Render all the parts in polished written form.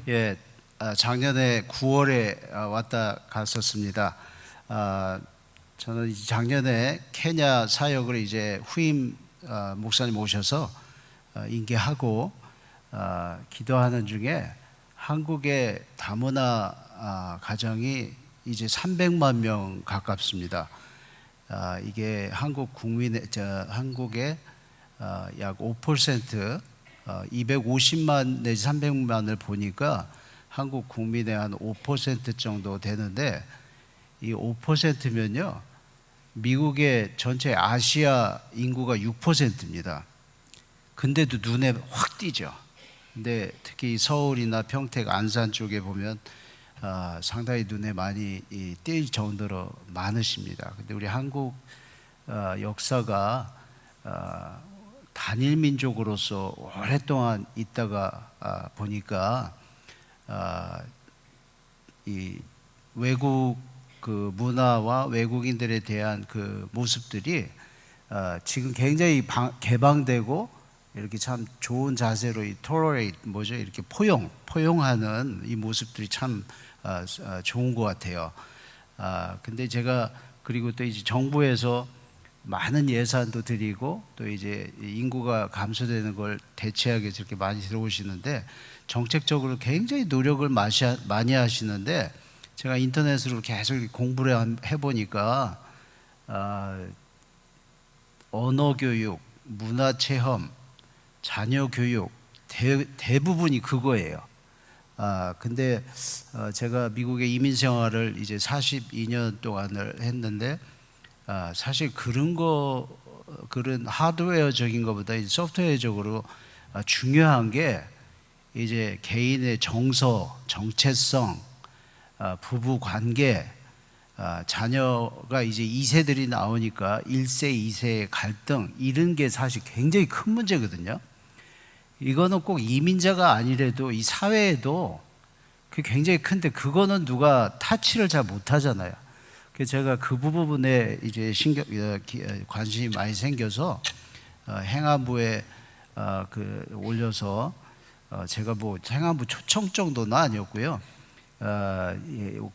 예, 작년에 9월에 왔다 갔었습니다. 저는 작년에 케냐 사역을 이제 후임 목사님 오셔서 인계하고 기도하는 중에 한국의 다문화 가정이 이제 300만 명 가깝습니다. 이게 한국 국민의 한국의 약 5%, 250만 내지 300만을 보니까 한국 국민의 한 5% 정도 되는데, 이 5%면요 미국의 전체 아시아 인구가 6%입니다. 근데도 눈에 확 띄죠. 근데 특히 서울이나 평택, 안산 쪽에 보면 상당히 눈에 많이 띌 정도로 많으십니다. 근데 우리 한국 역사가 단일 민족으로서 오랫동안 있다가 보니까 이 외국 그 문화와 외국인들에 대한 그 모습들이 지금 굉장히 개방되고 이렇게 참 좋은 자세로 이 tolerate 이렇게 포용하는 이 모습들이 참 좋은 것 같아요. 근데 제가 그리고 또 이제 정부에서 많은 예산도 드리고 또 이제 인구가 감소되는 걸 대체하기 위해서 이렇게 많이 들어오시는데, 정책적으로 굉장히 노력을 많이 하시는데, 제가 인터넷으로 계속 공부를 해보니까 언어교육, 문화체험, 자녀교육 대부분이 그거예요. 근데 제가 미국의 이민 생활을 이제 42년 동안을 했는데, 사실 그런 하드웨어적인 것보다 소프트웨어적으로 중요한 게 이제 개인의 정서, 정체성, 부부 관계, 자녀가 이제 2세들이 나오니까 1세, 2세의 갈등, 이런 게 사실 굉장히 큰 문제거든요. 이거는 꼭 이민자가 아니래도 이 사회에도 그게 굉장히 큰데, 그거는 누가 타치를 잘 못하잖아요. 그래서 제가 그 부분에 이제 관심이 많이 생겨서 행안부에 올려서 제가 뭐 행안부 초청 정도는 아니었고요.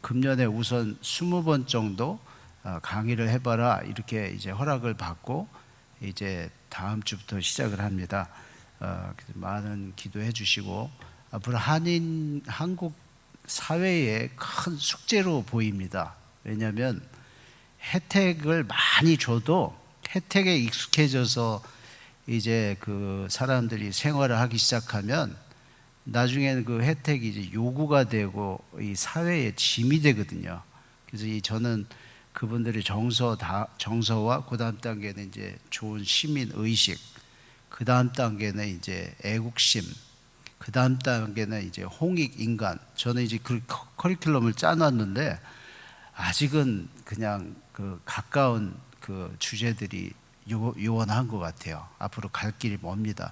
금년에 우선 20번 정도 강의를 해봐라 이렇게 이제 허락을 받고 이제 다음 주부터 시작을 합니다. 많은 기도해 주시고, 앞으로 한국 사회의 큰 숙제로 보입니다. 왜냐하면 혜택을 많이 줘도 혜택에 익숙해져서 이제 그 사람들이 생활을 하기 시작하면 나중에는 그 혜택이 이제 요구가 되고 이 사회의 짐이 되거든요. 그래서 저는 그분들의 정서와 그 다음 단계는 이제 좋은 시민 의식, 그 다음 단계는 이제 애국심, 그 다음 단계는 이제 홍익 인간. 저는 이제 그 커리큘럼을 짜놨는데 아직은 그냥 그 가까운 그 주제들이 요원한 것 같아요. 앞으로 갈 길이 멉니다.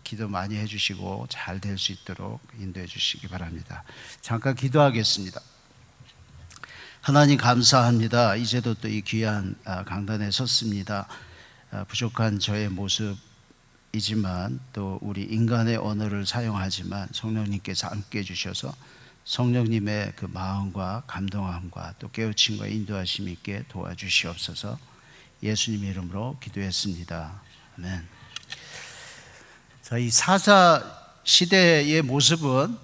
기도 많이 해주시고 잘 될 수 있도록 인도해 주시기 바랍니다. 잠깐 기도하겠습니다. 하나님 감사합니다. 이제도 또 이 귀한 강단에 섰습니다. 부족한 저의 모습이지만 또 우리 인간의 언어를 사용하지만 성령님께서 함께 해주셔서 성령님의 그 마음과 감동함과 또 깨우침과 인도하심 있게 도와주시옵소서. 예수님 이름으로 기도했습니다. 아멘. 자, 이 사사 시대의 모습은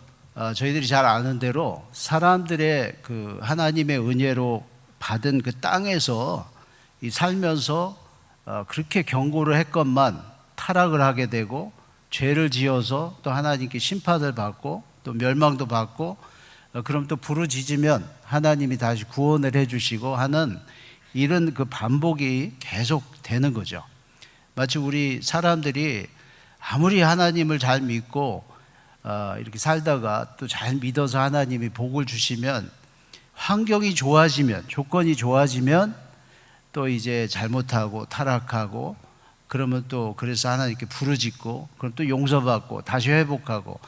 저희들이 잘 아는 대로 사람들의 그 하나님의 은혜로 받은 그 땅에서 살면서 그렇게 경고를 했건만 타락을 하게 되고 죄를 지어서 또 하나님께 심판을 받고 또 멸망도 받고, 그럼 또 부르짖으면 하나님이 다시 구원을 해주시고 하는 이런 그 반복이 계속 되는 거죠. 마치 우리 사람들이 아무리 하나님을 잘 믿고 이렇게 살다가 또 잘 믿어서 하나님이 복을 주시면, 환경이 좋아지면, 조건이 좋아지면 또 이제 잘못하고 타락하고, 그러면 또 그래서 하나님께 부르짖고, 그럼 또 용서받고 다시 회복하고,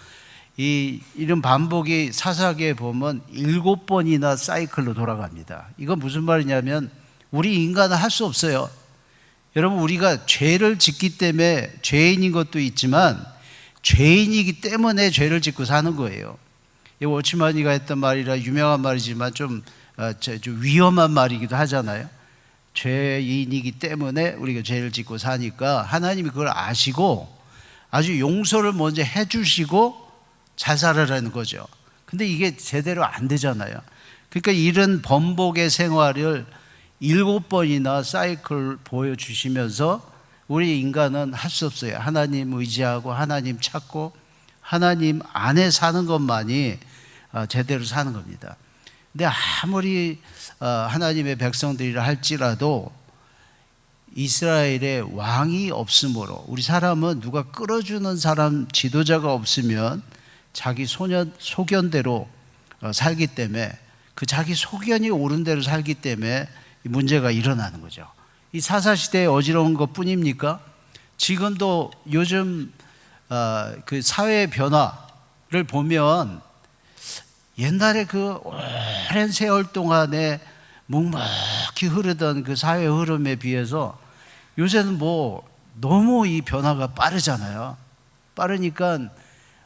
이런 반복이 사사기에 보면 7번이나 사이클로 돌아갑니다. 이건 무슨 말이냐면 우리 인간은 할 수 없어요. 여러분, 우리가 죄를 짓기 때문에 죄인인 것도 있지만 죄인이기 때문에 죄를 짓고 사는 거예요. 이 워치마니가 했던 말이라 유명한 말이지만 좀 위험한 말이기도 하잖아요. 죄인이기 때문에 우리가 죄를 짓고 사니까 하나님이 그걸 아시고 아주 용서를 먼저 해주시고 잘 살아라는 거죠. 근데 이게 제대로 안 되잖아요. 그러니까 이런 번복의 생활을 7번이나 사이클 보여주시면서 우리 인간은 할 수 없어요. 하나님 의지하고 하나님 찾고 하나님 안에 사는 것만이 제대로 사는 겁니다. 근데 아무리 하나님의 백성들이라 할지라도 이스라엘에 왕이 없으므로, 우리 사람은 누가 끌어주는 사람, 지도자가 없으면 자기 소견대로 살기 때문에, 그 자기 소견이 옳은 대로 살기 때문에 문제가 일어나는 거죠. 이 사사시대의 어지러운 것 뿐입니까? 지금도 요즘 그 사회의 변화를 보면 옛날에 그 오랜 세월 동안에 묵묵히 흐르던 그 사회 흐름에 비해서 요새는 뭐 너무 이 변화가 빠르잖아요. 빠르니까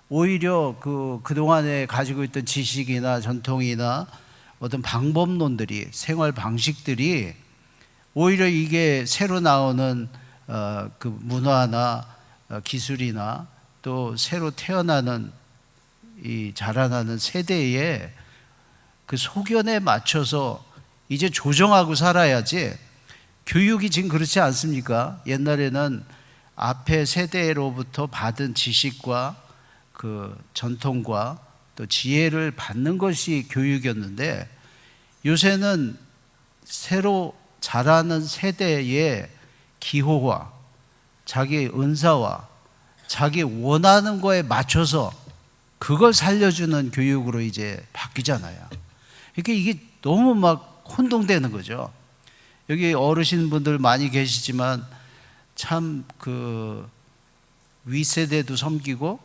오히려 그동안에 가지고 있던 지식이나 전통이나 어떤 방법론들이, 생활 방식들이 오히려 이게 새로 나오는 그 문화나 기술이나 또 새로 태어나는 이 자라나는 세대에 그 소견에 맞춰서 이제 조정하고 살아야지. 교육이 지금 그렇지 않습니까? 옛날에는 앞에 세대로부터 받은 지식과 그 전통과 또 지혜를 받는 것이 교육이었는데, 요새는 새로 자라는 세대의 기호와 자기 은사와 자기 원하는 거에 맞춰서 그걸 살려주는 교육으로 이제 바뀌잖아요. 그러니까 이게 너무 막 혼동되는 거죠. 여기 어르신분들 많이 계시지만 참 그 윗세대도 섬기고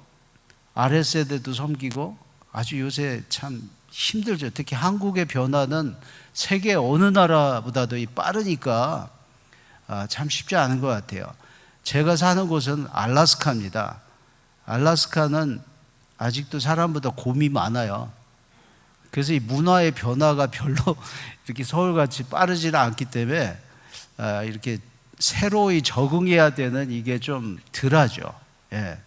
아랫세대도 섬기고 아주 요새 참 힘들죠. 특히 한국의 변화는 세계 어느 나라보다도 빠르니까 참 쉽지 않은 것 같아요. 제가 사는 곳은 알래스카입니다. 알래스카는 아직도 사람보다 곰이 많아요. 그래서 이 문화의 변화가 별로 이렇게 서울같이 빠르지는 않기 때문에 이렇게 새로이 적응해야 되는 이게 좀 덜하죠. 예.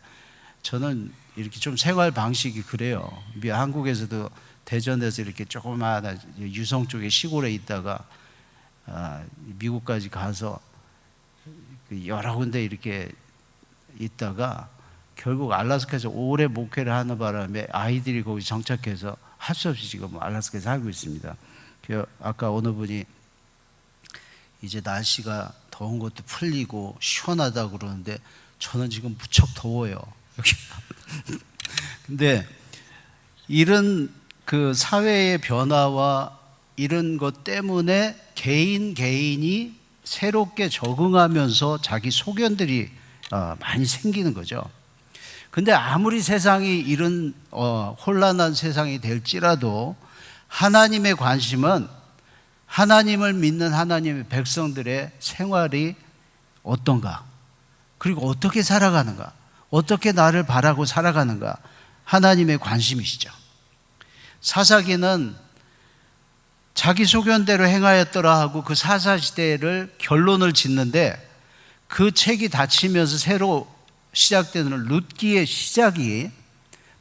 저는 이렇게 좀 생활 방식이 그래요. 한국에서도 대전에서 이렇게 조그마한 유성 쪽에 시골에 있다가 미국까지 가서 여러 군데 이렇게 있다가 결국 알래스카에서 오래 목회를 하는 바람에 아이들이 거기 정착해서 할 수 없이 지금 알래스카에 살고 있습니다. 아까 어느 분이 이제 날씨가 더운 것도 풀리고 시원하다고 그러는데 저는 지금 무척 더워요. 여기. 근데 이런 그 사회의 변화와 이런 것 때문에 개인이 새롭게 적응하면서 자기 소견들이 많이 생기는 거죠. 근데 아무리 세상이 이런 혼란한 세상이 될지라도 하나님의 관심은 하나님을 믿는 하나님의 백성들의 생활이 어떤가, 그리고 어떻게 살아가는가, 어떻게 나를 바라고 살아가는가, 하나님의 관심이시죠. 사사기는 자기 소견대로 행하였더라 하고 그 사사시대를 결론을 짓는데, 그 책이 닫히면서 새로 시작되는 룻기의 시작이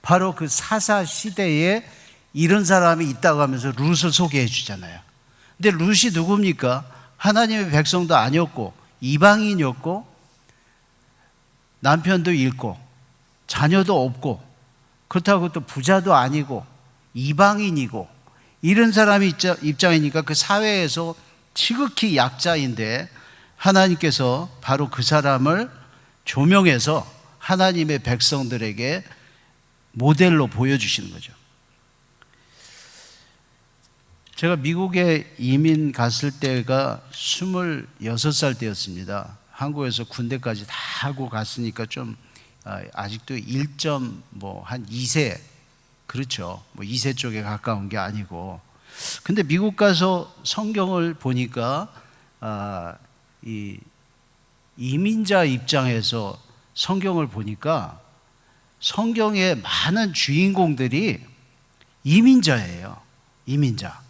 바로 그 사사시대에 이런 사람이 있다고 하면서 룻을 소개해 주잖아요. 근데 룻이 누굽니까? 하나님의 백성도 아니었고 이방인이었고 남편도 잃고 자녀도 없고 그렇다고 또 부자도 아니고 이방인이고 이런 사람이 입장이니까 그 사회에서 지극히 약자인데 하나님께서 바로 그 사람을 조명해서 하나님의 백성들에게 모델로 보여주시는 거죠. 제가 미국에 이민 갔을 때가 26살 때였습니다. 한국에서 군대까지 다 하고 갔으니까 좀 아직도 1.한 2세, 그렇죠. 2세 쪽에 가까운 게 아니고. 근데 미국 가서 성경을 보니까 이 이민자 입장에서 성경을 보니까 성경의 많은 주인공들이 이민자예요. 이민자.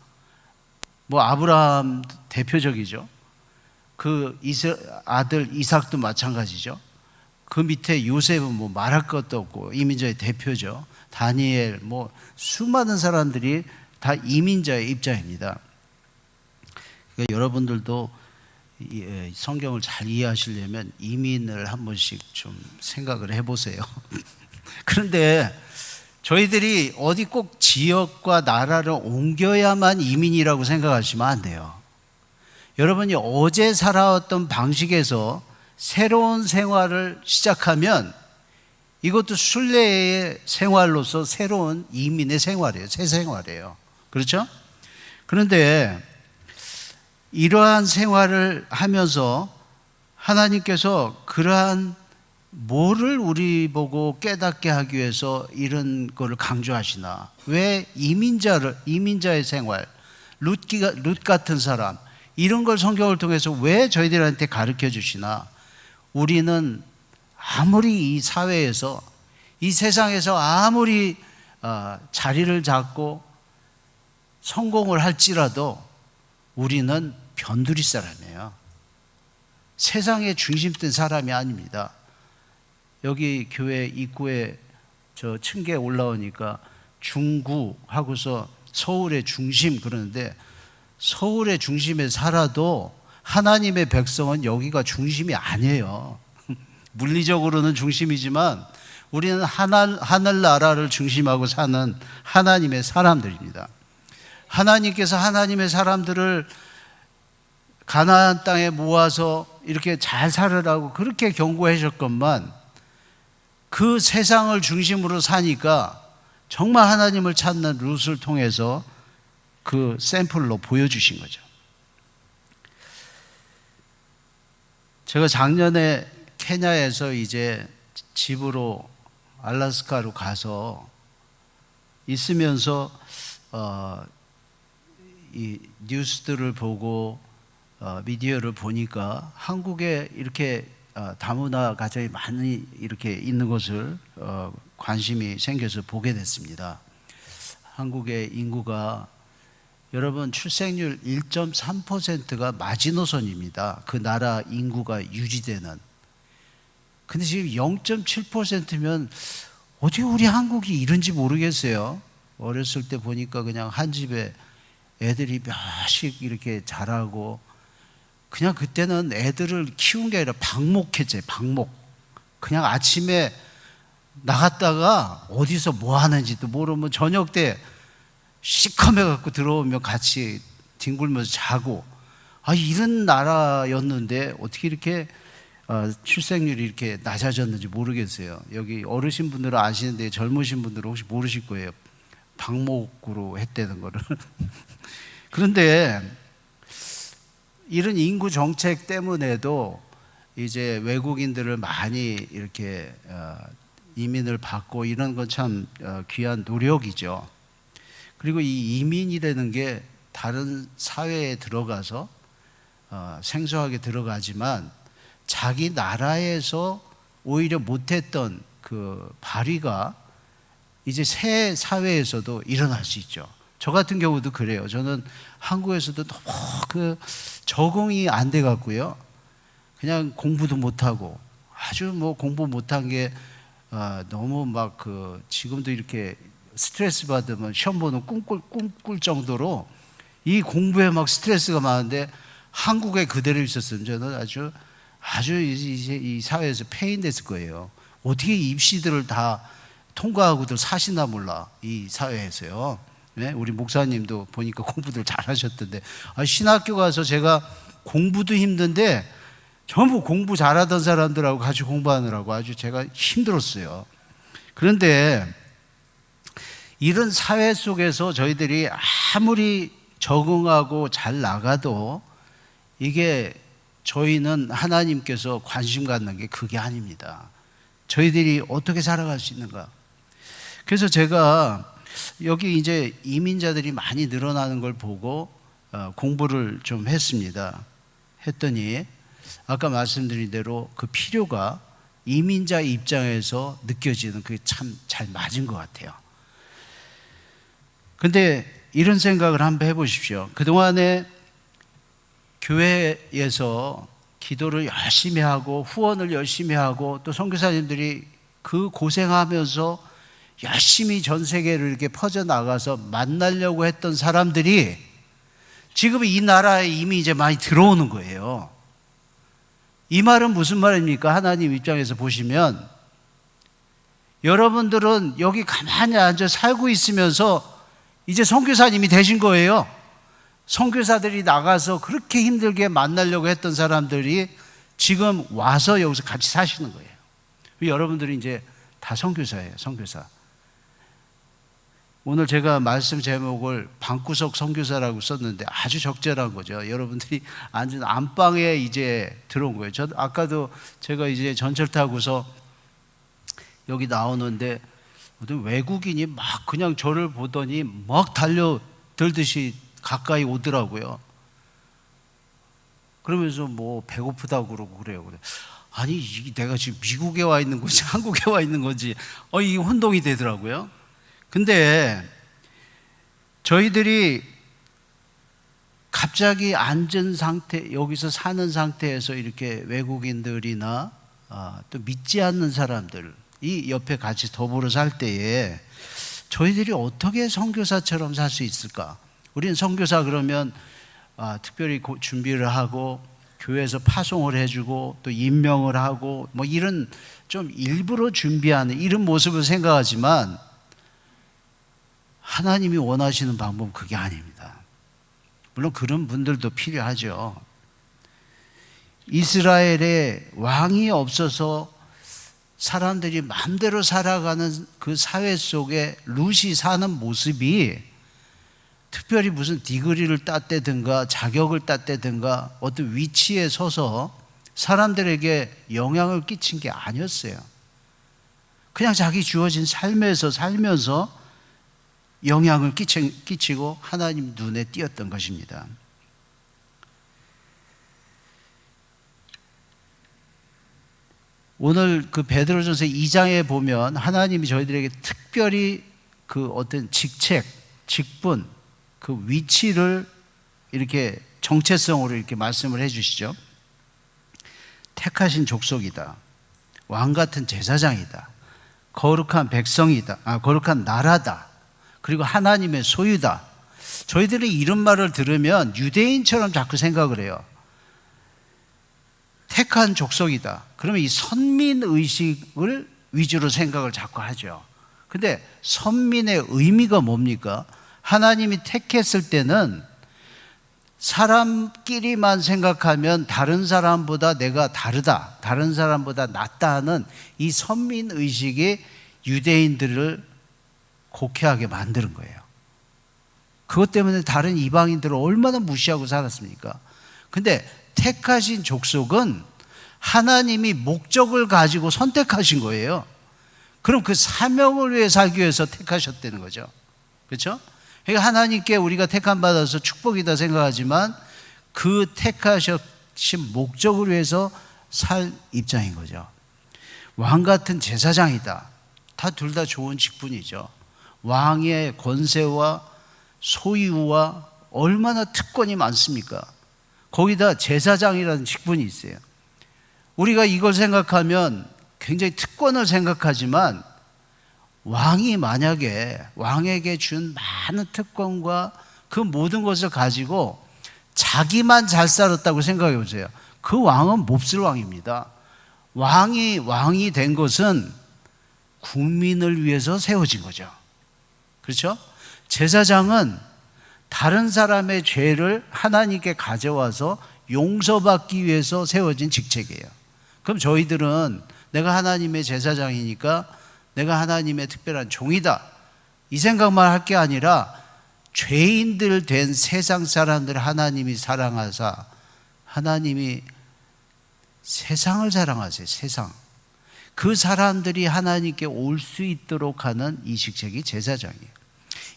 뭐 아브라함 대표적이죠. 그 아들 이삭도 마찬가지죠. 그 밑에 요셉은 뭐 말할 것도 없고 이민자의 대표죠. 다니엘, 뭐 수많은 사람들이 다 이민자의 입장입니다. 그러니까 여러분들도 성경을 잘 이해하시려면 이민을 한 번씩 좀 생각을 해보세요. 그런데 저희들이 어디 꼭 지역과 나라를 옮겨야만 이민이라고 생각하시면 안 돼요. 여러분이 어제 살아왔던 방식에서 새로운 생활을 시작하면 이것도 순례의 생활로서 새로운 이민의 생활이에요. 새 생활이에요. 그렇죠? 그런데 이러한 생활을 하면서 하나님께서 그러한 뭐를 우리 보고 깨닫게 하기 위해서 이런 거를 강조하시나? 왜 이민자의 생활, 룻 같은 사람, 이런 걸 성경을 통해서 왜 저희들한테 가르쳐 주시나? 우리는 아무리 이 사회에서, 이 세상에서 아무리 자리를 잡고 성공을 할지라도 우리는 변두리 사람이에요. 세상의 중심된 사람이 아닙니다. 여기 교회 입구에 저 층계 올라오니까 중구 하고서 서울의 중심 그러는데, 서울의 중심에 살아도 하나님의 백성은 여기가 중심이 아니에요. 물리적으로는 중심이지만 우리는 하늘나라를 중심하고 사는 하나님의 사람들입니다. 하나님께서 하나님의 사람들을 가나안 땅에 모아서 이렇게 잘 살으라고 그렇게 경고하셨건만, 그 세상을 중심으로 사니까 정말 하나님을 찾는 룻을 통해서 그 샘플로 보여주신 거죠. 제가 작년에 케냐에서 이제 집으로 알래스카로 가서 있으면서 이 뉴스들을 보고 미디어를 보니까 한국에 이렇게 다문화 가정이 많이 이렇게 있는 것을 관심이 생겨서 보게 됐습니다. 한국의 인구가, 여러분, 출생률 1.3%가 마지노선입니다. 그 나라 인구가 유지되는. 근데 지금 0.7%면 어떻게 우리 한국이 이런지 모르겠어요. 어렸을 때 보니까 그냥 한 집에 애들이 몇씩 이렇게 자라고, 그냥 그때는 애들을 키운 게 아니라 방목했지, 방목. 그냥 아침에 나갔다가 어디서 뭐 하는지도 모르면 저녁 때 시커매갖고 들어오면 같이 뒹굴면서 자고, 이런 나라였는데 어떻게 이렇게 출생률이 이렇게 낮아졌는지 모르겠어요. 여기 어르신 분들은 아시는데 젊으신 분들은 혹시 모르실 거예요. 방목으로 했다는 거를. 그런데 이런 인구 정책 때문에도 이제 외국인들을 많이 이렇게 이민을 받고 이런 건 참 귀한 노력이죠. 그리고 이 이민이라는 게 다른 사회에 들어가서 생소하게 들어가지만 자기 나라에서 오히려 못했던 그 발휘가 이제 새 사회에서도 일어날 수 있죠. 저 같은 경우도 그래요. 저는 한국에서도 너무 적응이 안 돼 갖고요. 그냥 공부도 못하고, 아주 뭐 공부 못한 게 너무 막 지금도 이렇게 스트레스 받으면 시험 보는 꿈꿀 정도로 이 공부에 막 스트레스가 많은데, 한국에 그대로 있었으면 저는 아주 이제 이 사회에서 폐인됐을 거예요. 어떻게 입시들을 다 통과하고들 사시나 몰라, 이 사회에서요. 네? 우리 목사님도 보니까 공부들 잘하셨던데, 신학교 가서 제가 공부도 힘든데 전부 공부 잘하던 사람들하고 같이 공부하느라고 아주 제가 힘들었어요. 그런데 이런 사회 속에서 저희들이 아무리 적응하고 잘 나가도 이게 저희는 하나님께서 관심 갖는 게 그게 아닙니다. 저희들이 어떻게 살아갈 수 있는가. 그래서 제가 여기 이제 이민자들이 많이 늘어나는 걸 보고 공부를 좀 했습니다. 했더니 아까 말씀드린 대로 그 필요가 이민자 입장에서 느껴지는 그게 참 잘 맞은 것 같아요. 근데 이런 생각을 한번 해보십시오. 그동안에 교회에서 기도를 열심히 하고 후원을 열심히 하고 또 선교사님들이 그 고생하면서 열심히 전 세계를 이렇게 퍼져나가서 만나려고 했던 사람들이 지금 이 나라에 이미 이제 많이 들어오는 거예요. 이 말은 무슨 말입니까? 하나님 입장에서 보시면 여러분들은 여기 가만히 앉아 살고 있으면서 이제 선교사님이 되신 거예요. 선교사들이 나가서 그렇게 힘들게 만나려고 했던 사람들이 지금 와서 여기서 같이 사시는 거예요. 여러분들이 이제 다 선교사예요. 선교사. 오늘 제가 말씀 제목을 방구석 선교사라고 썼는데 아주 적절한 거죠. 여러분들이 앉은 안방에 이제 들어온 거예요. 저 아까도 제가 이제 전철 타고서 여기 나오는데 어떤 외국인이 막 그냥 저를 보더니 막 달려들듯이 가까이 오더라고요. 그러면서 뭐 배고프다고 그러고 그래요. 아니 이게 내가 지금 미국에 와 있는 건지 한국에 와 있는 건지 이게 혼동이 되더라고요. 근데 저희들이 갑자기 앉은 상태, 여기서 사는 상태에서 이렇게 외국인들이나 또 믿지 않는 사람들이 옆에 같이 더불어 살 때에 저희들이 어떻게 선교사처럼 살 수 있을까? 우리는 선교사 그러면 특별히 준비를 하고 교회에서 파송을 해주고 또 임명을 하고 뭐 이런 좀 일부러 준비하는 이런 모습을 생각하지만 하나님이 원하시는 방법은 그게 아닙니다. 물론 그런 분들도 필요하죠. 이스라엘에 왕이 없어서 사람들이 마음대로 살아가는 그 사회 속에 룻이 사는 모습이 특별히 무슨 디그리를 땄다든가 자격을 땄다든가 어떤 위치에 서서 사람들에게 영향을 끼친 게 아니었어요. 그냥 자기 주어진 삶에서 살면서 영향을 끼치고 하나님 눈에 띄었던 것입니다. 오늘 그 베드로전서 2장에 보면 하나님이 저희들에게 특별히 그 어떤 직책, 직분, 그 위치를 이렇게 정체성으로 이렇게 말씀을 해 주시죠. 택하신 족속이다. 왕 같은 제사장이다. 거룩한 백성이다. 거룩한 나라다. 그리고 하나님의 소유다. 저희들은 이런 말을 들으면 유대인처럼 자꾸 생각을 해요. 택한 족속이다. 그러면 이 선민의식을 위주로 생각을 자꾸 하죠. 근데 선민의 의미가 뭡니까? 하나님이 택했을 때는 사람끼리만 생각하면 다른 사람보다 내가 다르다, 다른 사람보다 낫다 하는 이 선민의식이 유대인들을 곡해하게 만드는 거예요. 그것 때문에 다른 이방인들을 얼마나 무시하고 살았습니까? 근데 택하신 족속은 하나님이 목적을 가지고 선택하신 거예요. 그럼 그 사명을 위해 살기 위해서 택하셨다는 거죠. 그렇죠? 그러니까 하나님께 우리가 택함 받아서 축복이다 생각하지만 그 택하신 목적을 위해서 살 입장인 거죠. 왕 같은 제사장이다. 둘 다 좋은 직분이죠. 왕의 권세와 소유와 얼마나 특권이 많습니까? 거기다 제사장이라는 직분이 있어요. 우리가 이걸 생각하면 굉장히 특권을 생각하지만 왕이 만약에 왕에게 준 많은 특권과 그 모든 것을 가지고 자기만 잘 살았다고 생각해 보세요. 그 왕은 몹쓸 왕입니다. 왕이 된 것은 국민을 위해서 세워진 거죠. 그렇죠? 제사장은 다른 사람의 죄를 하나님께 가져와서 용서받기 위해서 세워진 직책이에요. 그럼 저희들은 내가 하나님의 제사장이니까 내가 하나님의 특별한 종이다, 이 생각만 할 게 아니라 죄인들 된 세상 사람들을 하나님이 사랑하사 하나님이 세상을 사랑하세요. 세상. 그 사람들이 하나님께 올 수 있도록 하는 이 직책이 제사장이에요.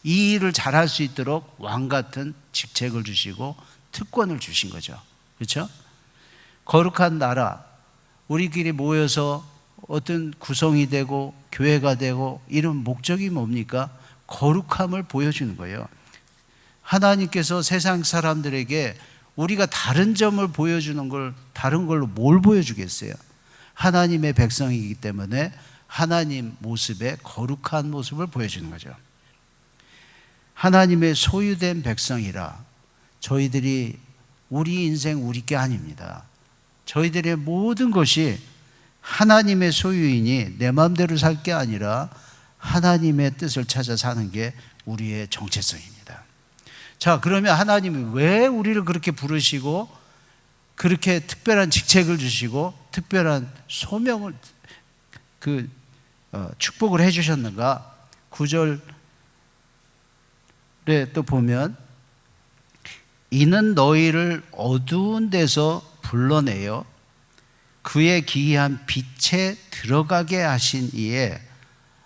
이 일을 잘할 수 있도록 왕 같은 직책을 주시고 특권을 주신 거죠. 그렇죠? 거룩한 나라, 우리끼리 모여서 어떤 구성이 되고 교회가 되고 이런 목적이 뭡니까? 거룩함을 보여주는 거예요. 하나님께서 세상 사람들에게 우리가 다른 점을 보여주는 걸 다른 걸로 뭘 보여주겠어요? 하나님의 백성이기 때문에 하나님 모습의 거룩한 모습을 보여주는 거죠. 하나님의 소유된 백성이라 저희들이 우리 인생 우리 게 아닙니다. 저희들의 모든 것이 하나님의 소유이니 내 마음대로 살 게 아니라 하나님의 뜻을 찾아 사는 게 우리의 정체성입니다. 자, 그러면 하나님이 왜 우리를 그렇게 부르시고 그렇게 특별한 직책을 주시고 특별한 소명을 축복을 해주셨는가? 9절에 또 보면 이는 너희를 어두운 데서 불러내어 그의 기이한 빛에 들어가게 하신 이에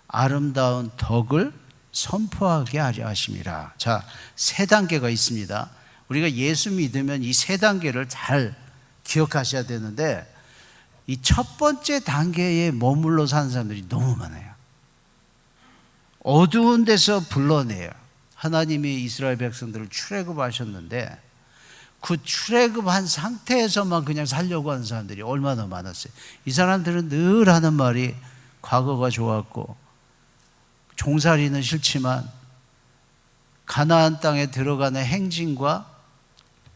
아름다운 덕을 선포하게 하려 하심이라. 자, 세 단계가 있습니다. 우리가 예수 믿으면 이 세 단계를 잘 기억하셔야 되는데 이 첫 번째 단계에 머물러 사는 사람들이 너무 많아요. 어두운 데서 불러내요. 하나님이 이스라엘 백성들을 출애굽하셨는데 그 출애굽한 상태에서만 그냥 살려고 하는 사람들이 얼마나 많았어요. 이 사람들은 늘 하는 말이 과거가 좋았고 종살이는 싫지만 가나안 땅에 들어가는 행진과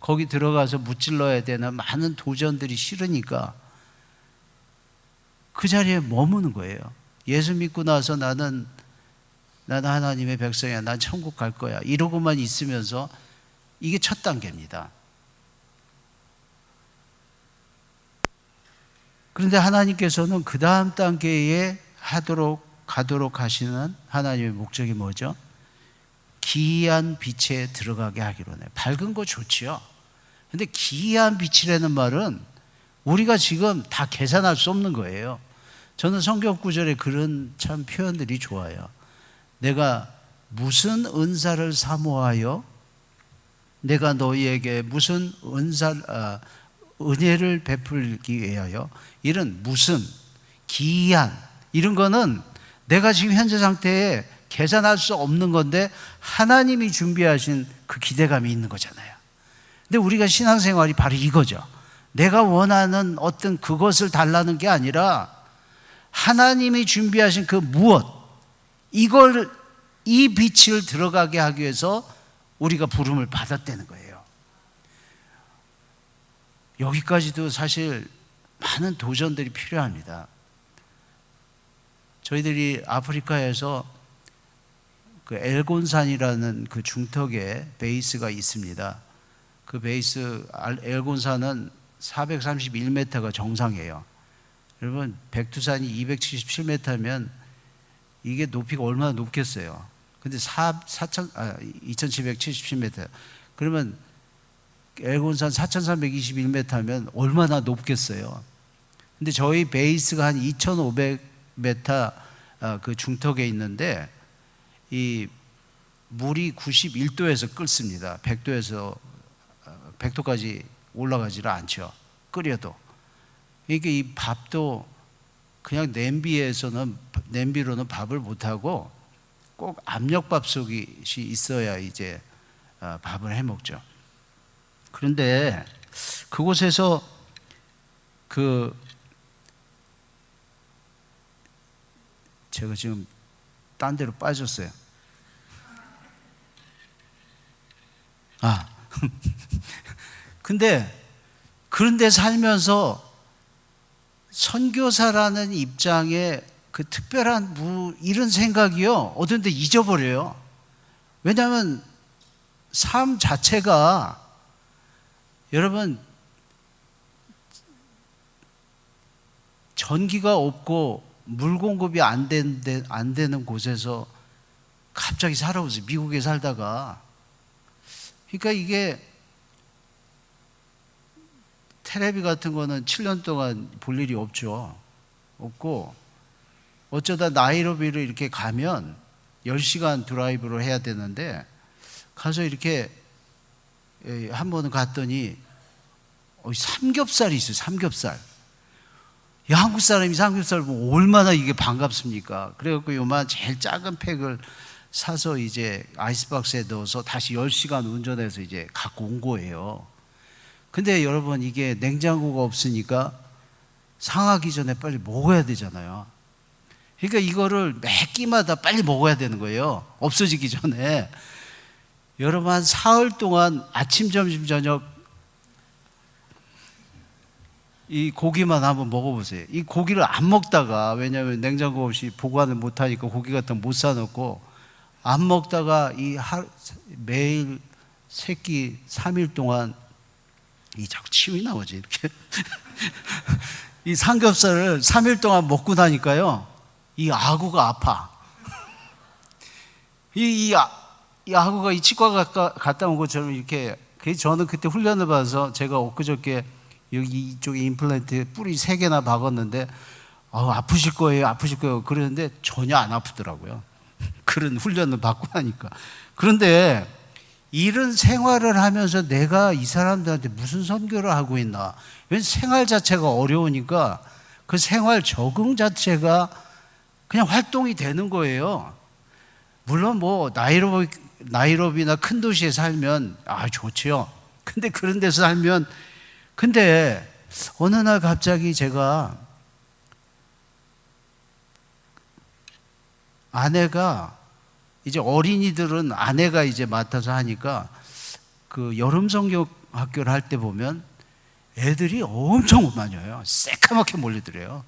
거기 들어가서 무찔러야 되는 많은 도전들이 싫으니까 그 자리에 머무는 거예요. 예수 믿고 나서 나는 하나님의 백성이야, 난 천국 갈 거야, 이러고만 있으면서 이게 첫 단계입니다. 그런데 하나님께서는 그 다음 단계에 가도록 하시는 하나님의 목적이 뭐죠? 기이한 빛에 들어가게 하기로 해요. 밝은 거 좋지요. 근데 기이한 빛이라는 말은 우리가 지금 다 계산할 수 없는 거예요. 저는 성경 구절에 그런 참 표현들이 좋아요. 내가 무슨 은사를 사모하여 내가 너희에게 무슨 은혜를 베풀기 위하여, 이런 무슨, 기이한, 이런 거는 내가 지금 현재 상태에 계산할 수 없는 건데 하나님이 준비하신 그 기대감이 있는 거잖아요. 근데 우리가 신앙생활이 바로 이거죠. 내가 원하는 어떤 그것을 달라는 게 아니라 하나님이 준비하신 그 무엇, 이 빛을 들어가게 하기 위해서 우리가 부름을 받았다는 거예요. 여기까지도 사실 많은 도전들이 필요합니다. 저희들이 아프리카에서 그 엘곤산이라는 그 중턱에 베이스가 있습니다. 그 베이스 엘곤산은 431m가 정상이에요. 여러분, 백두산이 277m면 이게 높이가 얼마나 높겠어요? 근데 2777m. 그러면 엘곤산 4321m면 얼마나 높겠어요? 근데 저희 베이스가 한 2500m 그 중턱에 있는데 이 물이 91도에서 끓습니다. 100도까지 올라가지를 않죠. 끓여도. 그러니까 이 밥도 그냥 냄비로는 밥을 못하고 꼭 압력밥솥이 있어야 이제 밥을 해 먹죠. 그런데 그곳에서 제가 지금 딴 데로 빠졌어요. 근데 그런데 살면서 선교사라는 입장에 그 특별한 이런 생각이요, 어딘데 잊어버려요. 왜냐하면 삶 자체가, 여러분, 전기가 없고 물 공급이 안 되는 곳에서 갑자기 살아오세요. 미국에 살다가. 그러니까 이게 텔레비 같은 거는 7년 동안 볼 일이 없고, 어쩌다 나이로비를 이렇게 가면 10시간 드라이브로 해야 되는데 가서 이렇게 한 번은 갔더니 삼겹살이 있어요. 삼겹살. 한국 사람이 삼겹살 보면 얼마나 이게 반갑습니까? 그래갖고 요만 제일 작은 팩을 사서 이제 아이스박스에 넣어서 다시 10시간 운전해서 이제 갖고 온 거예요. 근데 여러분, 이게 냉장고가 없으니까 상하기 전에 빨리 먹어야 되잖아요. 그러니까 이거를 매 끼마다 빨리 먹어야 되는 거예요. 없어지기 전에. 여러분, 한 사흘 동안 아침, 점심, 저녁 이 고기만 한번 먹어보세요. 이 고기를 안 먹다가, 왜냐하면 냉장고 없이 보관을 못하니까 고기 같은 거 못 사놓고 안 먹다가 매일 새끼 3일 동안 이 자꾸 침이 나오지 이렇게 이 삼겹살을 3일 동안 먹고 나니까요, 이 아구가 아파. 이 아구가 이 치과 갔다 온 것처럼 이렇게. 저는 그때 훈련을 받아서 제가 엊그저께 여기 이쪽에 임플란트 뿌리 3개나 박았는데 아프실 거예요 그러는데 전혀 안 아프더라고요. 그런 훈련을 받고 나니까. 그런데 이런 생활을 하면서 내가 이 사람들한테 무슨 선교를 하고 있나. 왜 생활 자체가 어려우니까 그 생활 적응 자체가 그냥 활동이 되는 거예요. 물론 뭐 나이로비나 큰 도시에 살면 좋죠. 근데 그런 데서 살면, 근데 어느 날 갑자기 제가 아내가 이제 어린이들은 아내가 이제 맡아서 하니까 그 여름 성경 학교를 할 때 보면 애들이 엄청 많이 와요. 새까맣게 몰려들어요.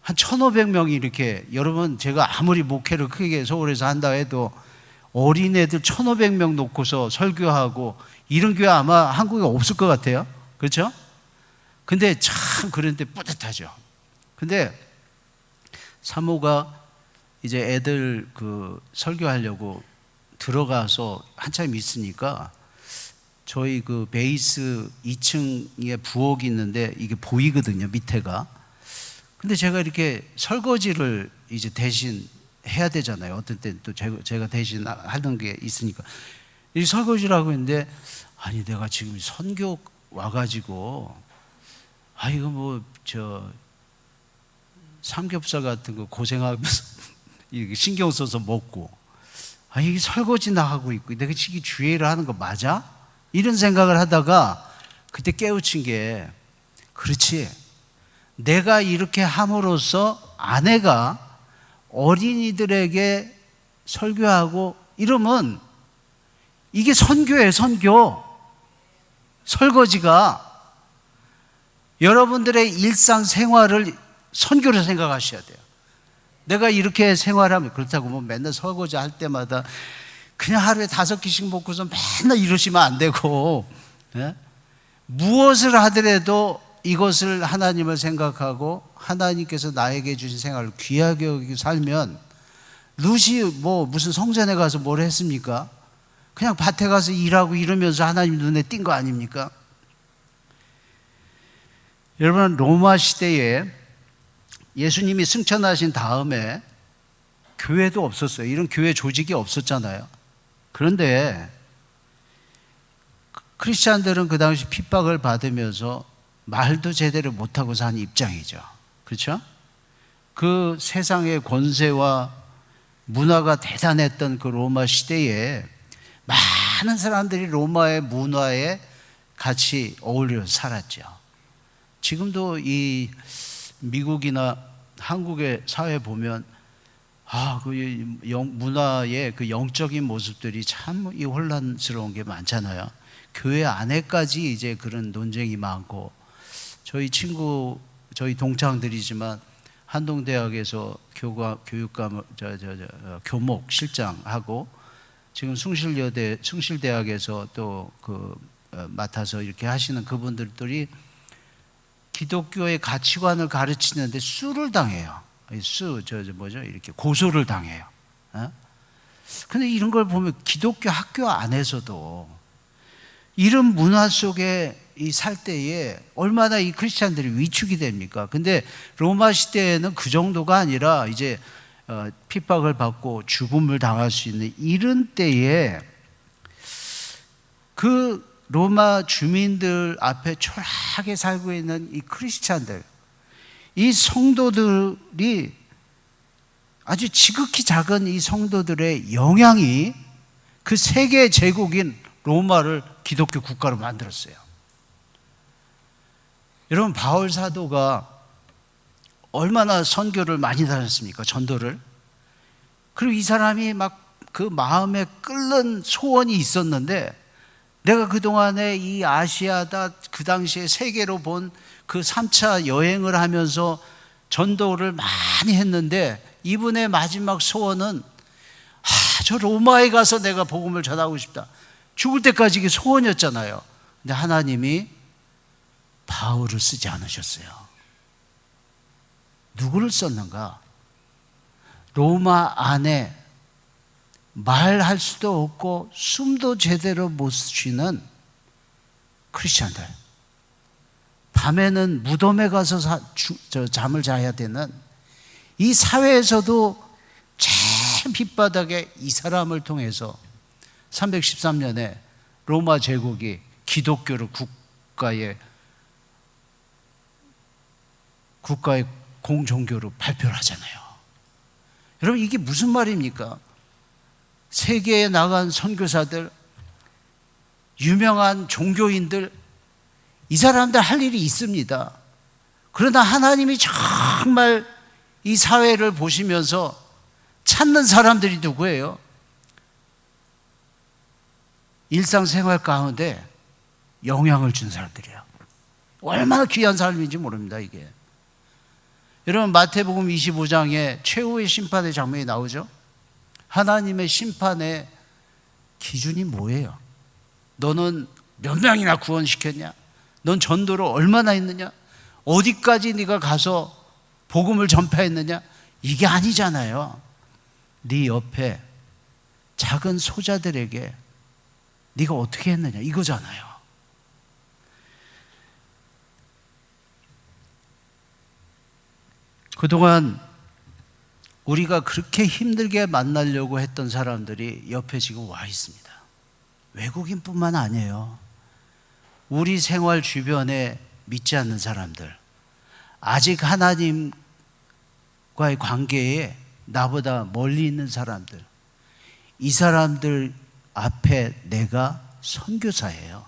한 1,500명이 이렇게. 여러분, 제가 아무리 목회를 크게 서울에서 한다 해도 어린애들 1,500명 놓고서 설교하고 이런 교회 아마 한국에 없을 것 같아요. 그렇죠? 근데 참 그런데 뿌듯하죠. 근데 사모가 이제 애들 그 설교하려고 들어가서 한참 있으니까 저희 그 베이스 2층에 부엌이 있는데 이게 보이거든요, 밑에가. 근데 제가 이렇게 설거지를 이제 대신 해야 되잖아요. 어떤 때는 또 제가 대신 하는 게 있으니까. 이 설거지를 하고 있는데, 아니 내가 지금 선교 와가지고 이거 뭐 삼겹살 같은 거 고생하면서 이렇게 신경 써서 먹고, 이게 설거지 나가고 있고 내가 지금 주의를 하는 거 맞아? 이런 생각을 하다가 그때 깨우친 게, 그렇지, 내가 이렇게 함으로써 아내가 어린이들에게 설교하고 이러면 이게 선교예요, 선교. 설거지가 여러분들의 일상생활을 선교로 생각하셔야 돼요. 내가 이렇게 생활하면, 그렇다고 뭐 맨날 설거지 할 때마다 그냥 하루에 5끼씩 먹고서 맨날 이러시면 안 되고, 무엇을 하더라도 이것을 하나님을 생각하고 하나님께서 나에게 주신 생활을 귀하게 여기고 살면, 루시 뭐 무슨 성전에 가서 뭘 했습니까? 그냥 밭에 가서 일하고 이러면서 하나님 눈에 띈 거 아닙니까? 여러분, 로마 시대에 예수님이 승천하신 다음에 교회도 없었어요. 이런 교회 조직이 없었잖아요. 그런데 크리스찬들은 그 당시 핍박을 받으면서 말도 제대로 못하고 산 입장이죠. 그렇죠? 그 세상의 권세와 문화가 대단했던 그 로마 시대에 많은 사람들이 로마의 문화에 같이 어울려 살았죠. 지금도 이 미국이나 한국의 사회 보면 그 문화의 그 영적인 모습들이 참 혼란스러운 게 많잖아요. 교회 안에까지 이제 그런 논쟁이 많고, 저희 동창들이지만 한동대학에서 교목 실장하고, 지금 숭실대학에서 또 맡아서 이렇게 하시는 그분들이 기독교의 가치관을 가르치는데 수를 당해요. 이렇게 고소를 당해요. 근데 이런 걸 보면 기독교 학교 안에서도 이런 문화 속에 살 때에 얼마나 이 크리스찬들이 위축이 됩니까? 근데 로마 시대에는 그 정도가 아니라 이제 핍박을 받고 죽음을 당할 수 있는 이런 때에 그 로마 주민들 앞에 초라하게 살고 있는 이 크리스찬들, 이 성도들이 아주 지극히 작은 이 성도들의 영향이 그 세계 제국인 로마를 기독교 국가로 만들었어요. 여러분, 바울 사도가 얼마나 선교를 많이 다녔습니까? 전도를. 그리고 이 사람이 막 그 마음에 끓는 소원이 있었는데, 내가 그동안에 이 아시아다 그 당시에 세계로 본 그 3차 여행을 하면서 전도를 많이 했는데, 이분의 마지막 소원은 저 로마에 가서 내가 복음을 전하고 싶다. 죽을 때까지 이게 소원이었잖아요. 근데 하나님이 바울을 쓰지 않으셨어요. 누구를 썼는가? 로마 안에 말할 수도 없고 숨도 제대로 못 쉬는 크리스천들, 밤에는 무덤에 가서 잠을 자야 되는 이 사회에서도 제일 밑바닥에 이 사람을 통해서 313년에 로마 제국이 기독교를 국가의 공종교로 발표를 하잖아요. 여러분, 이게 무슨 말입니까? 세계에 나간 선교사들, 유명한 종교인들, 이 사람들 할 일이 있습니다. 그러나 하나님이 정말 이 사회를 보시면서 찾는 사람들이 누구예요? 일상생활 가운데 영향을 준 사람들이에요. 얼마나 귀한 삶인지 모릅니다, 이게. 여러분, 마태복음 25장에 최후의 심판의 장면이 나오죠? 하나님의 심판의 기준이 뭐예요? 너는 몇 명이나 구원시켰냐? 넌 전도를 얼마나 했느냐? 어디까지 네가 가서 복음을 전파했느냐? 이게 아니잖아요. 네 옆에 작은 소자들에게 네가 어떻게 했느냐, 이거잖아요. 그동안 우리가 그렇게 힘들게 만나려고 했던 사람들이 옆에 지금 와 있습니다. 외국인뿐만 아니에요. 우리 생활 주변에 믿지 않는 사람들, 아직 하나님과의 관계에 나보다 멀리 있는 사람들, 이 사람들 앞에 내가 선교사예요.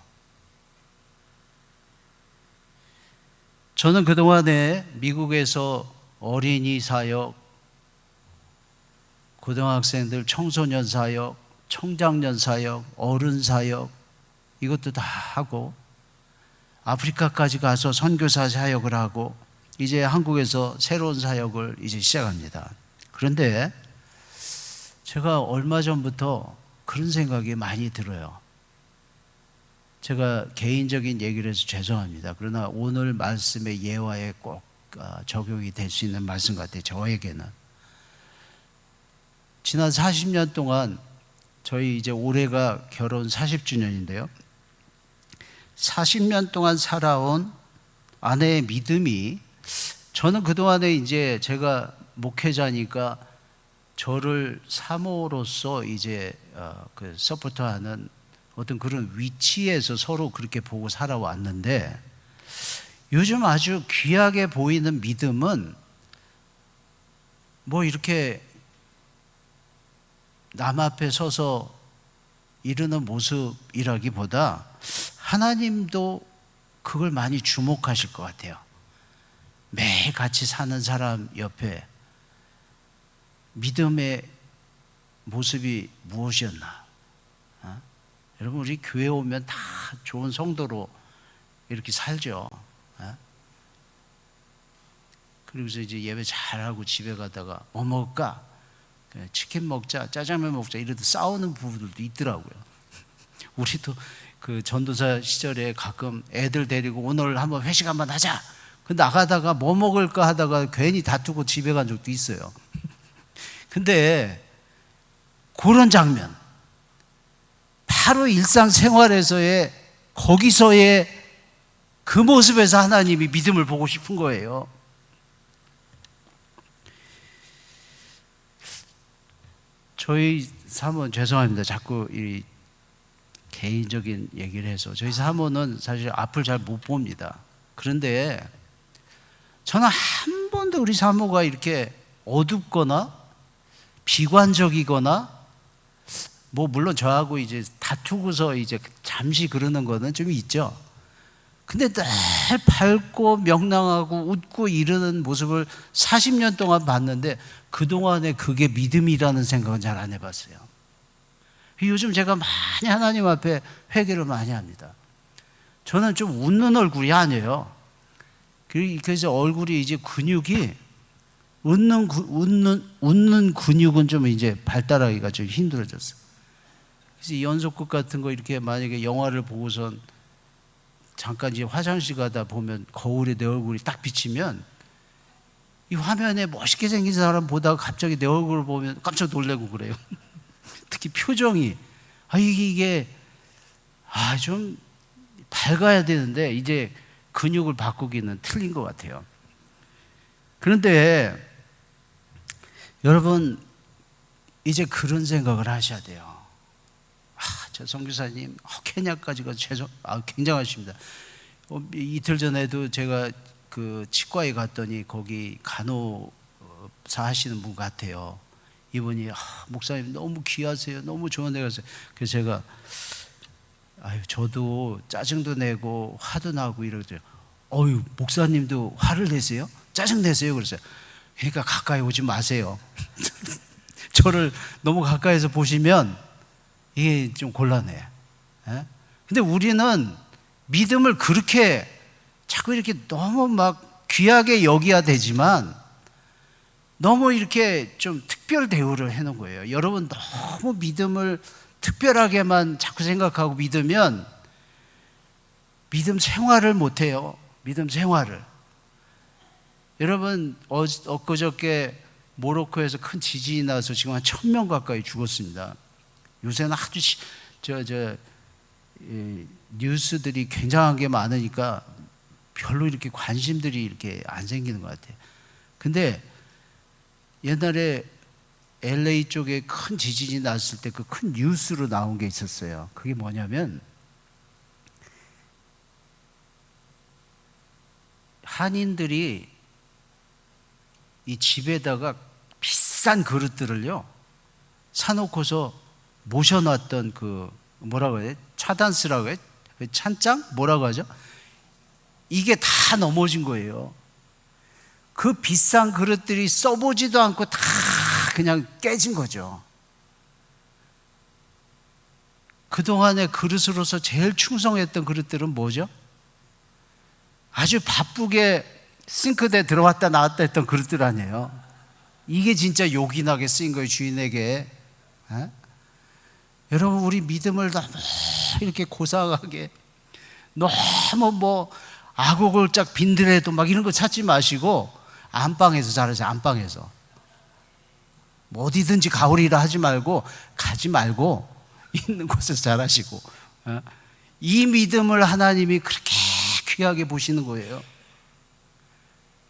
저는 그동안에 미국에서 어린이 사역, 고등학생들 청소년 사역, 청장년 사역, 어른 사역, 이것도 다 하고 아프리카까지 가서 선교사 사역을 하고 이제 한국에서 새로운 사역을 이제 시작합니다. 그런데 제가 얼마 전부터 그런 생각이 많이 들어요. 제가 개인적인 얘기를 해서 죄송합니다. 그러나 오늘 말씀의 예화에 꼭 적용이 될 수 있는 말씀 같아요. 저에게는. 지난 40년 동안 저희 이제 올해가 결혼 40주년인데요. 40년 동안 살아온 아내의 믿음이, 저는 그동안에 이제 제가 목회자니까 저를 사모로서 이제 그 서포터하는 어떤 그런 위치에서 서로 그렇게 보고 살아왔는데, 요즘 아주 귀하게 보이는 믿음은 뭐 이렇게 남 앞에 서서 이르는 모습이라기보다 하나님도 그걸 많이 주목하실 것 같아요. 매일 같이 사는 사람 옆에 믿음의 모습이 무엇이었나? 여러분, 우리 교회 오면 다 좋은 성도로 이렇게 살죠. 그리고서 이제 예배 잘하고 집에 가다가 뭐 먹을까? 치킨 먹자, 짜장면 먹자, 이러다 싸우는 부부들도 있더라고요. 우리도 그 전도사 시절에 가끔 애들 데리고 오늘 한번 회식 한번 하자. 그 나가다가 뭐 먹을까 하다가 괜히 다투고 집에 간 적도 있어요. 근데 그런 장면, 바로 일상생활에서의 거기서의 그 모습에서 하나님이 믿음을 보고 싶은 거예요. 저희 사모는, 죄송합니다. 자꾸 이 개인적인 얘기를 해서, 저희 사모는 사실 앞을 잘 못 봅니다. 그런데 저는 한 번도 우리 사모가 이렇게 어둡거나 비관적이거나 뭐 물론 저하고 이제 다투고서 이제 잠시 그러는 거는 좀 있죠. 근데 늘 밝고 명랑하고 웃고 이러는 모습을 40년 동안 봤는데 그동안에 그게 믿음이라는 생각은 잘 안 해봤어요. 요즘 제가 많이 하나님 앞에 회개를 많이 합니다. 저는 좀 웃는 얼굴이 아니에요. 그래서 얼굴이 이제 근육이 웃는 근육은 좀 이제 발달하기가 좀 힘들어졌어요. 그래서 연속극 같은 거 이렇게 만약에 영화를 보고선 잠깐 이제 화장실 가다 보면 거울에 내 얼굴이 딱 비치면 이 화면에 멋있게 생긴 사람 보다가 갑자기 내 얼굴을 보면 깜짝 놀래고 그래요. 특히 표정이 이게 좀 밝아야 되는데 이제 근육을 바꾸기는 틀린 것 같아요. 그런데 여러분 이제 그런 생각을 하셔야 돼요. 저 선교사님 케냐까지가 굉장하십니다. 이틀 전에도 제가 그 치과에 갔더니 거기 간호사 하시는 분 같아요. 이분이 목사님 너무 귀하세요. 너무 좋은 데 가세요. 그래서 제가 저도 짜증도 내고 화도 나고 이러더래요. 목사님도 화를 내세요? 짜증 내세요? 그랬어요. 그러니까 가까이 오지 마세요. 저를 너무 가까이서 보시면 이게 좀 곤란해. 근데 우리는 믿음을 그렇게 자꾸 이렇게 너무 막 귀하게 여겨야 되지만 너무 이렇게 좀 특별 대우를 해놓은 거예요. 여러분 너무 믿음을 특별하게만 자꾸 생각하고 믿으면 믿음 생활을 못해요. 믿음 생활을. 여러분 엊그저께 모로코에서 큰 지진이 나서 지금 한 1000명 가까이 죽었습니다. 요새는 아주 뉴스들이 굉장한 게 많으니까 별로 이렇게 관심들이 이렇게 안 생기는 것 같아요. 근데 옛날에 LA 쪽에 큰 지진이 났을 때 그 큰 뉴스로 나온 게 있었어요. 그게 뭐냐면 한인들이 이 집에다가 비싼 그릇들을요 사놓고서 모셔놨던 그 뭐라고 해야 돼? 차단스라고 해? 찬장? 뭐라고 하죠? 이게 다 넘어진 거예요. 그 비싼 그릇들이 써보지도 않고 다 그냥 깨진 거죠. 그동안의 그릇으로서 제일 충성했던 그릇들은 뭐죠? 아주 바쁘게 싱크대에 들어왔다 나왔다 했던 그릇들 아니에요. 이게 진짜 욕이 나게 쓰인 거예요, 주인에게. 여러분 우리 믿음을 너무 이렇게 고상하게 너무 뭐 아고골짝 빈들에도 막 이런 거 찾지 마시고 안방에서 잘하세요. 안방에서 뭐 어디든지 가오리라 하지 말고 가지 말고 있는 곳에서 잘하시고 이 믿음을 하나님이 그렇게 귀하게 보시는 거예요.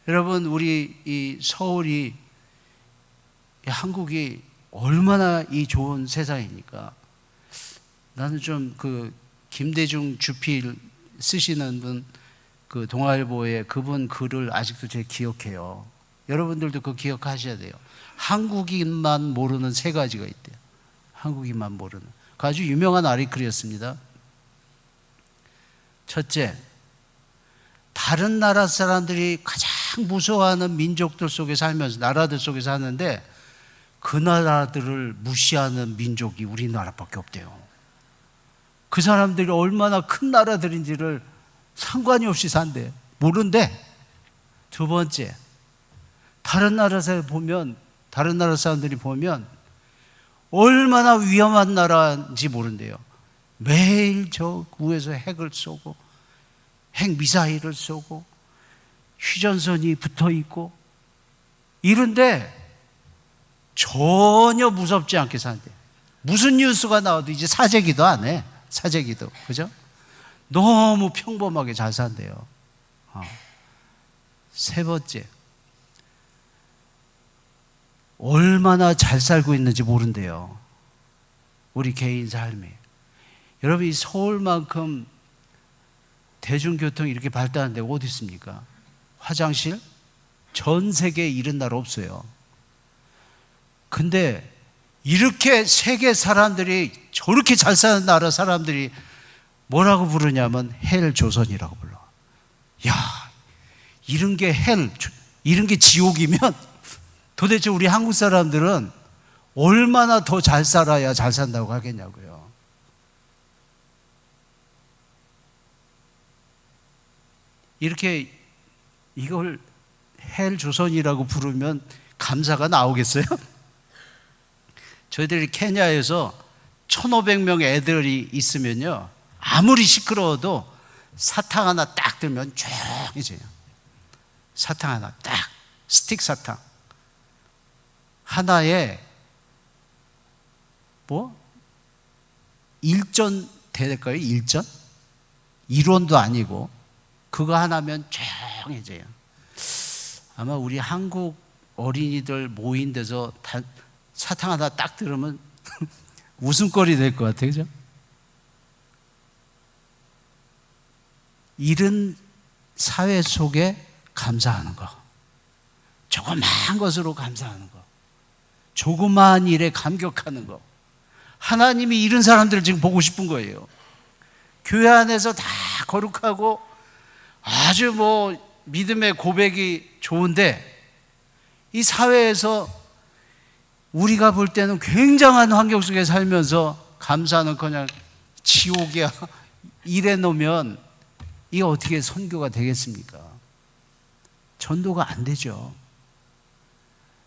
여러분 우리 이 서울이 한국이 얼마나 이 좋은 세상입니까? 나는 좀 그 김대중 주필 쓰시는 분 그 동아일보에 그분 글을 아직도 제가 기억해요. 여러분들도 그거 기억하셔야 돼요. 한국인만 모르는 세 가지가 있대요. 한국인만 모르는. 그 아주 유명한 아리클이었습니다. 첫째, 다른 나라 사람들이 가장 무서워하는 민족들 속에 살면서 나라들 속에 사는데 그 나라들을 무시하는 민족이 우리나라밖에 없대요. 그 사람들이 얼마나 큰 나라들인지를 상관이 없이 산대. 모른대. 두 번째, 다른 나라 사람들이 보면 얼마나 위험한 나라인지 모른대요. 매일 저 위에서 핵을 쏘고 핵 미사일을 쏘고 휴전선이 붙어 있고 이런데 전혀 무섭지 않게 산대. 무슨 뉴스가 나와도 이제 사재기도 안 해. 사재기도. 그죠? 너무 평범하게 잘 산대요. 세 번째, 얼마나 잘 살고 있는지 모른대요. 우리 개인 삶이. 여러분 이 서울만큼 대중교통이 이렇게 발달한 데가 어디 있습니까? 화장실? 전 세계에 이런 나라 없어요. 근데 이렇게 세계 사람들이 저렇게 잘 사는 나라 사람들이 뭐라고 부르냐면 헬 조선이라고 불러. 야, 이런 게 이런 게 지옥이면 도대체 우리 한국 사람들은 얼마나 더 잘 살아야 잘 산다고 하겠냐고요. 이렇게 이걸 헬 조선이라고 부르면 감사가 나오겠어요? 저희들이 케냐에서 1,500명 애들이 있으면요, 아무리 시끄러워도 사탕 하나 딱 들면 조용해져요. 사탕 하나 딱, 스틱 사탕 하나에 뭐 1전 될까요? 1전? 1원도 아니고 그거 하나면 조용해져요. 아마 우리 한국 어린이들 모인 데서 사탕 하나 딱 들으면 웃음거리 될 것 같아요. 그죠? 이런 사회 속에 감사하는 거, 조그마한 것으로 감사하는 거, 조그마한 일에 감격하는 거, 하나님이 이런 사람들을 지금 보고 싶은 거예요. 교회 안에서 다 거룩하고 아주 믿음의 고백이 좋은데 이 사회에서 우리가 볼 때는 굉장한 환경 속에 살면서 감사는 그냥 지옥이야 이래 놓으면 이게 어떻게 선교가 되겠습니까? 전도가 안 되죠.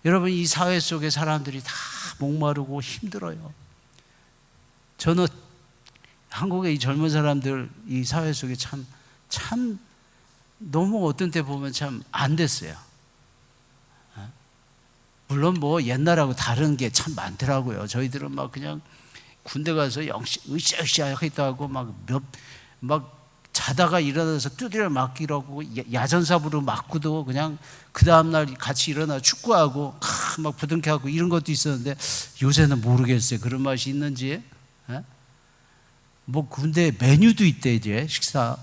여러분, 이 사회 속에 사람들이 다 목마르고 힘들어요. 저는 한국의 이 젊은 사람들 이 사회 속에 참 너무 어떤 때 보면 참 안 됐어요. 물론 옛날하고 다른 게 참 많더라고요. 저희들은 막 그냥 군대 가서 으쌰으쌰 했다고 막 자다가 일어나서 두드려 맞기라고 야전사부로 맞고도 그냥 그 다음날 같이 일어나 축구하고 막 부둥켜하고 이런 것도 있었는데 요새는 모르겠어요. 그런 맛이 있는지. 군대 메뉴도 있대. 이제 식사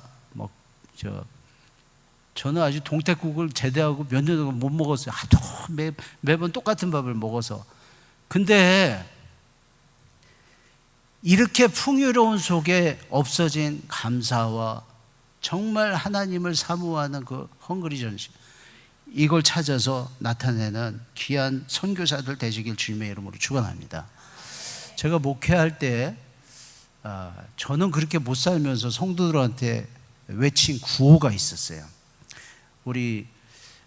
저는 아주 동태국을 제대하고 몇 년 동안 못 먹었어요. 하도 매번 똑같은 밥을 먹어서. 근데 이렇게 풍요로운 속에 없어진 감사와 정말 하나님을 사모하는 그 헝그리 전심, 이걸 찾아서 나타내는 귀한 선교사들 되시길 주님의 이름으로 축원합니다. 제가 목회할 때 저는 그렇게 못 살면서 성도들한테 외친 구호가 있었어요. 우리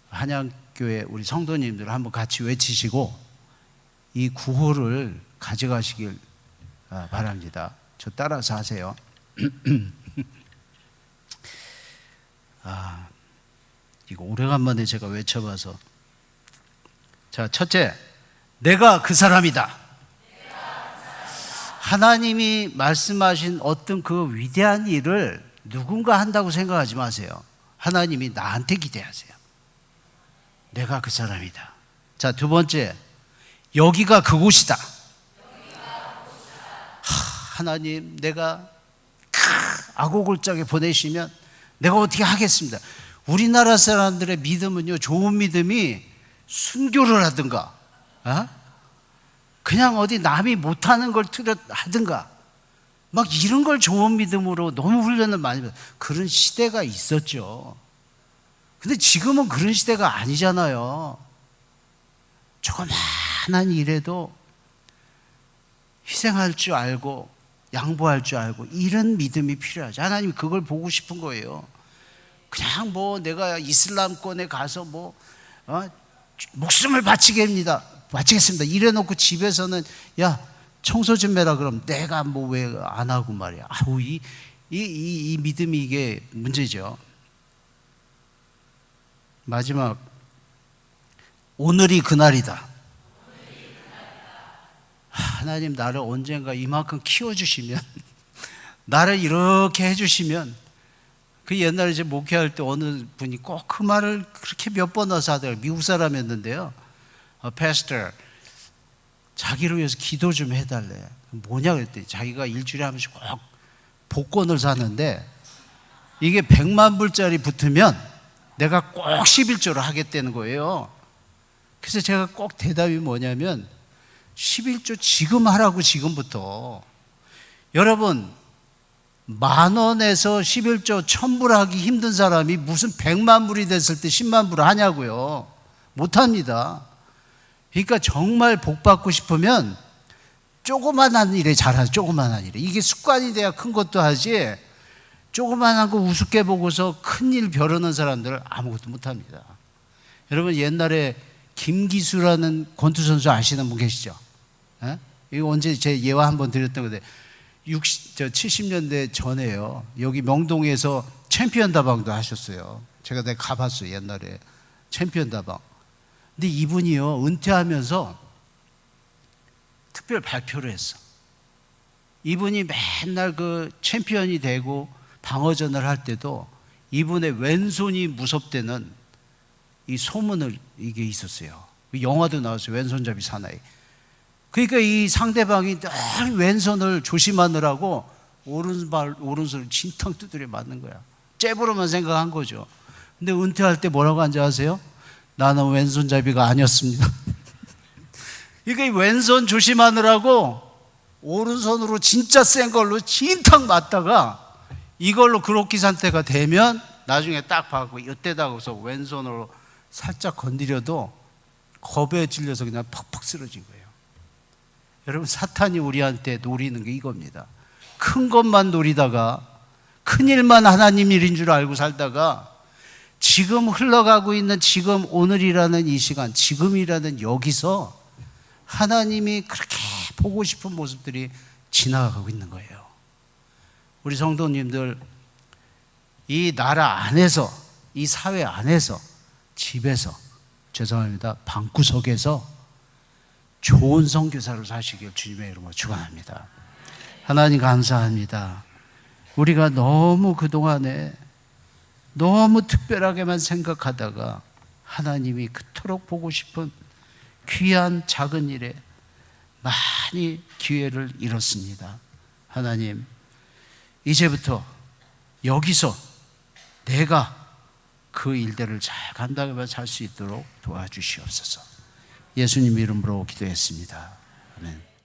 한양교회 우리 성도님들 한번 같이 외치시고 이 구호를 가져가시길 바랍니다. 저 따라서 하세요. 이거 오래간만에 제가 외쳐봐서. 자, 첫째, 내가 그 사람이다. 하나님이 말씀하신 어떤 그 위대한 일을 누군가 한다고 생각하지 마세요. 하나님이 나한테 기대하세요. 내가 그 사람이다. 자, 두 번째, 여기가 그곳이다. 하나님, 내가 아고골장에 보내시면 내가 어떻게 하겠습니다. 우리나라 사람들의 믿음은요, 좋은 믿음이 순교를 하든가, 그냥 어디 남이 못하는 걸 하든가, 막 이런 걸 좋은 믿음으로 너무 훈련을 많이 받아요. 그런 시대가 있었죠. 근데 지금은 그런 시대가 아니잖아요. 조그마한 일에도 희생할 줄 알고 양보할 줄 알고 이런 믿음이 필요하죠. 하나님이 그걸 보고 싶은 거예요. 그냥 내가 이슬람권에 가서 목숨을 바치겠습니다 이래놓고 집에서는 야 청소 좀 해라 그럼 내가 왜 안 하고 말이야. 이 믿음이 이게 문제죠. 마지막, 오늘이 그날이다. 하나님 나를 언젠가 이만큼 키워주시면 나를 이렇게 해주시면, 그 옛날에 이제 목회할 때 어느 분이 꼭 그 말을 그렇게 몇 번 와서 하더라고요. 미국 사람이었는데요. 패스터, 자기를 위해서 기도 좀 해달래. 뭐냐 그랬더니 자기가 일주일에 한 번씩 꼭 복권을 사는데 이게 100만 불짜리 붙으면 내가 꼭 11조를 하겠다는 거예요. 그래서 제가 꼭 대답이 뭐냐면 11조 지금 하라고. 지금부터. 여러분, 10,000원에서 11조 1,000불 하기 힘든 사람이 무슨 100만 불이 됐을 때 10만 불을 하냐고요. 못합니다. 그러니까 정말 복 받고 싶으면 조그만한 일에 잘하죠. 조그만한 일에. 이게 습관이 돼야 큰 것도 하지, 조그만한 거 우습게 보고서 큰일 벼르는 사람들은 아무것도 못합니다. 여러분, 옛날에 김기수라는 권투 선수 아시는 분 계시죠? 에? 이거 언제 제 예화 한번 드렸던 건데 70년대 전에요. 여기 명동에서 챔피언 다방도 하셨어요. 제가 내가 가봤어요. 옛날에 챔피언 다방. 근데 이분이요, 은퇴하면서 특별 발표를 했어. 이분이 맨날 그 챔피언이 되고 방어전을 할 때도 이분의 왼손이 무섭다는 이 소문을 이게 있었어요. 영화도 나왔어요. 왼손잡이 사나이. 그러니까 이 상대방이 늘 왼손을 조심하느라고 오른손을 진탕 두드려 맞는 거야. 잽으로만 생각한 거죠. 근데 은퇴할 때 뭐라고 한지 아세요? 나는 왼손잡이가 아니었습니다. 그러니까 왼손 조심하느라고 오른손으로 진짜 센 걸로 진탕 맞다가 이걸로 그로키 상태가 되면 나중에 딱 봐고 이때다가서 왼손으로 살짝 건드려도 겁에 질려서 그냥 퍽퍽 쓰러진 거예요. 여러분, 사탄이 우리한테 노리는 게 이겁니다. 큰 것만 노리다가 큰 일만 하나님 일인 줄 알고 살다가 지금 흘러가고 있는 지금 오늘이라는 이 시간, 지금이라는 여기서 하나님이 그렇게 보고 싶은 모습들이 지나가고 있는 거예요. 우리 성도님들, 이 나라 안에서, 이 사회 안에서, 집에서, 죄송합니다, 방구석에서 좋은 선교사로 사시길 주님의 이름으로 축원합니다. 하나님 감사합니다. 우리가 너무 그동안에 너무 특별하게만 생각하다가 하나님이 그토록 보고 싶은 귀한 작은 일에 많이 기회를 잃었습니다. 하나님, 이제부터 여기서 내가 그 일들을 잘 감당하며 살 수 있도록 도와주시옵소서. 예수님 이름으로 기도했습니다. 아멘.